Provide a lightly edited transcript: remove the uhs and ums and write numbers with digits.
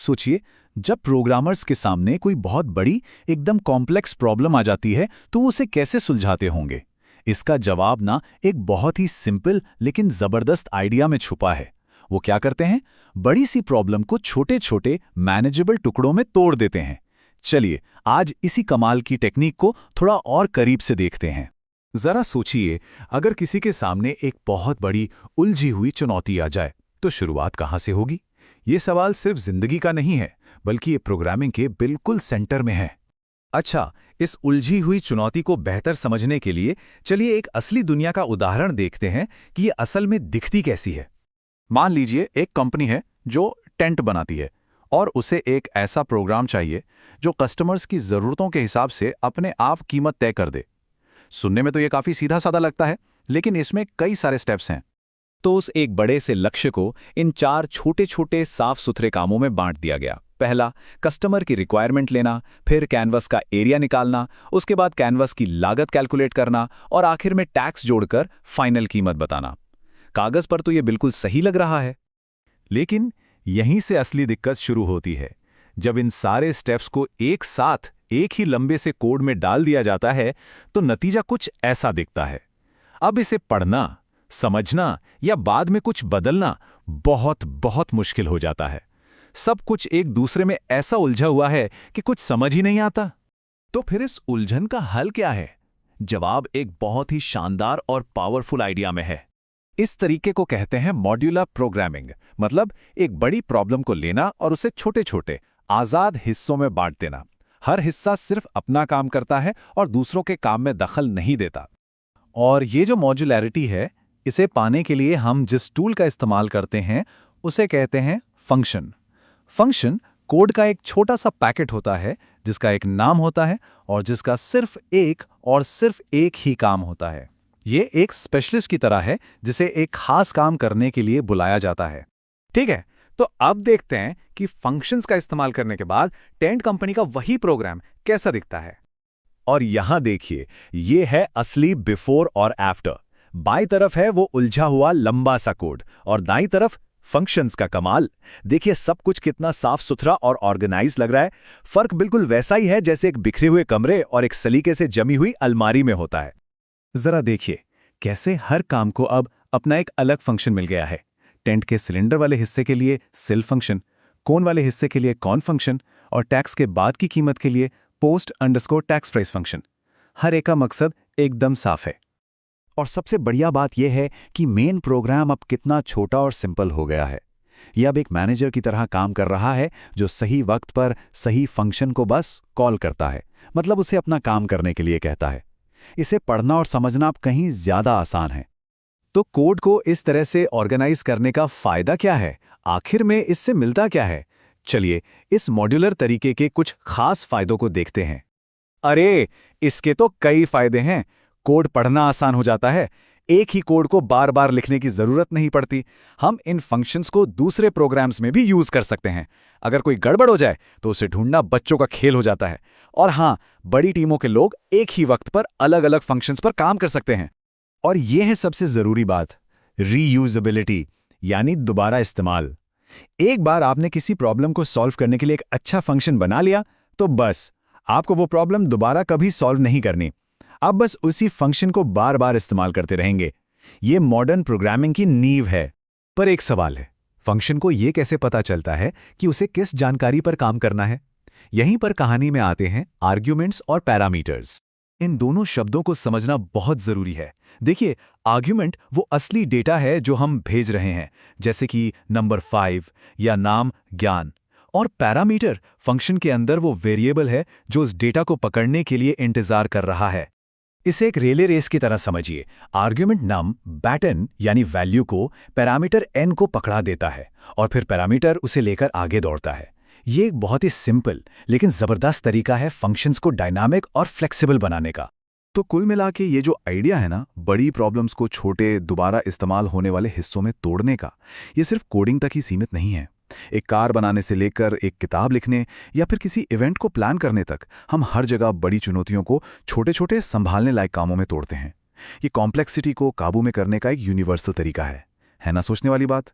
सोचिए, जब प्रोग्रामर्स के सामने कोई बहुत बड़ी, एकदम कॉम्प्लेक्स प्रॉब्लम आ जाती है तो वो उसे कैसे सुलझाते होंगे। इसका जवाब ना एक बहुत ही सिंपल लेकिन जबरदस्त आइडिया में छुपा है। वो क्या करते हैं, बड़ी सी प्रॉब्लम को छोटे छोटे मैनेजेबल टुकड़ों में तोड़ देते हैं। चलिए आज इसी कमाल की टेक्निक को थोड़ा और करीब से देखते हैं। जरा सोचिए, अगर किसी के सामने एक बहुत बड़ी उलझी हुई चुनौती आ जाए तो शुरुआत कहाँ से होगी। ये सवाल सिर्फ जिंदगी का नहीं है, बल्कि ये प्रोग्रामिंग के बिल्कुल सेंटर में है। अच्छा, इस उलझी हुई चुनौती को बेहतर समझने के लिए चलिए एक असली दुनिया का उदाहरण देखते हैं कि ये असल में दिखती कैसी है। मान लीजिए एक कंपनी है जो टेंट बनाती है और उसे एक ऐसा प्रोग्राम चाहिए जो कस्टमर्स की ज़रूरतों के हिसाब से अपने आप कीमत तय कर दे। सुनने में तो ये काफ़ी सीधा साधा लगता है, लेकिन इसमें कई सारे स्टेप्स हैं। तो उस एक बड़े से लक्ष्य को इन 4 छोटे छोटे साफ सुथरे कामों में बांट दिया गया। पहला, कस्टमर की रिक्वायरमेंट लेना, फिर कैनवस का एरिया निकालना, उसके बाद कैनवस की लागत कैलकुलेट करना और आखिर में टैक्स जोड़कर फाइनल कीमत बताना। कागज पर तो ये बिल्कुल सही लग रहा है, लेकिन यहीं से असली दिक्कत शुरू होती है। जब इन सारे स्टेप्स को एक साथ एक ही लंबे से कोड में डाल दिया जाता है तो नतीजा कुछ ऐसा दिखता है। अब इसे पढ़ना, समझना या बाद में कुछ बदलना बहुत बहुत मुश्किल हो जाता है। सब कुछ एक दूसरे में ऐसा उलझा हुआ है कि कुछ समझ ही नहीं आता। तो फिर इस उलझन का हल क्या है? जवाब एक बहुत ही शानदार और पावरफुल आइडिया में है। इस तरीके को कहते हैं मॉड्यूलर प्रोग्रामिंग, मतलब एक बड़ी प्रॉब्लम को लेना और उसे छोटे छोटे आजाद हिस्सों में बांट देना। हर हिस्सा सिर्फ अपना काम करता है और दूसरों के काम में दखल नहीं देता। और ये जो मॉड्यूलैरिटी है, इसे पाने के लिए हम जिस टूल का इस्तेमाल करते हैं उसे कहते हैं फंक्शन। फंक्शन कोड का एक छोटा सा पैकेट होता है जिसका एक नाम होता है और जिसका सिर्फ एक ही काम होता है। ये एक स्पेशलिस्ट की तरह है जिसे एक खास काम करने के लिए बुलाया जाता है। ठीक है, तो अब देखते हैं कि फंक्शंस का इस्तेमाल करने के बाद टेंट कंपनी का वही प्रोग्राम कैसा दिखता है। और यहां देखिए, ये है असली बिफोर और आफ्टर। बाईं तरफ है वो उलझा हुआ लंबा सा कोड और दाईं तरफ फंक्शंस का कमाल। देखिए सब कुछ कितना साफ सुथरा और ऑर्गेनाइज लग रहा है। फर्क बिल्कुल वैसा ही है जैसे एक बिखरे हुए कमरे और एक सलीके से जमी हुई अलमारी में होता है। जरा देखिए कैसे हर काम को अब अपना एक अलग फंक्शन मिल गया है। टेंट के सिलेंडर वाले हिस्से के लिए सेल फंक्शन, कोन वाले हिस्से के लिए कॉन फंक्शन और टैक्स के बाद की कीमत के लिए post_tax price फंक्शन। हर एक का मकसद एकदम साफ है। और सबसे बढ़िया बात यह है कि मेन प्रोग्राम अब कितना छोटा और सिंपल हो गया है। यह अब एक मैनेजर की तरह काम कर रहा है जो सही वक्त पर सही फंक्शन को बस कॉल करता है, मतलब उसे अपना काम करने के लिए कहता है। इसे पढ़ना और समझना अब कहीं ज्यादा आसान है। तो कोड को इस तरह से ऑर्गेनाइज करने का फायदा क्या है? आखिर में इससे मिलता क्या है? चलिए इस मॉड्यूलर तरीके के कुछ खास फायदों को देखते हैं। अरे, इसके तो कई फायदे हैं। कोड पढ़ना आसान हो जाता है। एक ही कोड को बार बार लिखने की जरूरत नहीं पड़ती। हम इन फंक्शंस को दूसरे प्रोग्राम्स में भी यूज कर सकते हैं। अगर कोई गड़बड़ हो जाए तो उसे ढूंढना बच्चों का खेल हो जाता है। और हाँ, बड़ी टीमों के लोग एक ही वक्त पर अलग अलग फंक्शंस पर काम कर सकते हैं। और यह है सबसे जरूरी बात, रीयूजेबिलिटी, यानी दोबारा इस्तेमाल। एक बार आपने किसी प्रॉब्लम को सॉल्व करने के लिए एक अच्छा फंक्शन बना लिया तो बस आपको वो प्रॉब्लम दोबारा कभी सॉल्व नहीं करनी। आप बस उसी फंक्शन को बार बार इस्तेमाल करते रहेंगे। ये मॉडर्न प्रोग्रामिंग की नींव है। पर एक सवाल है, फंक्शन को ये कैसे पता चलता है कि उसे किस जानकारी पर काम करना है? यहीं पर कहानी में आते हैं आर्ग्यूमेंट्स और पैरामीटर्स। इन दोनों शब्दों को समझना बहुत जरूरी है। देखिए, आर्ग्यूमेंट वो असली डेटा है जो हम भेज रहे हैं, जैसे कि नंबर 5 या नाम ज्ञान। और पैरामीटर फंक्शन के अंदर वो वेरिएबल है जो उस डेटा को पकड़ने के लिए इंतजार कर रहा है। इसे एक रेले रेस की तरह समझिए। आर्ग्यूमेंट नम बैटन यानी वैल्यू को पैरामीटर n को पकड़ा देता है और फिर पैरामीटर उसे लेकर आगे दौड़ता है। ये एक बहुत ही सिंपल लेकिन जबरदस्त तरीका है फंक्शंस को डायनामिक और फ्लेक्सिबल बनाने का। तो कुल मिला के ये जो आइडिया है ना, बड़ी प्रॉब्लम्स को छोटे दोबारा इस्तेमाल होने वाले हिस्सों में तोड़ने का, ये सिर्फ कोडिंग तक ही सीमित नहीं है। एक कार बनाने से लेकर एक किताब लिखने या फिर किसी इवेंट को प्लान करने तक हम हर जगह बड़ी चुनौतियों को छोटे छोटे संभालने लायक कामों में तोड़ते हैं। ये कॉम्प्लेक्सिटी को काबू में करने का एक यूनिवर्सल तरीका है ना? सोचने वाली बात।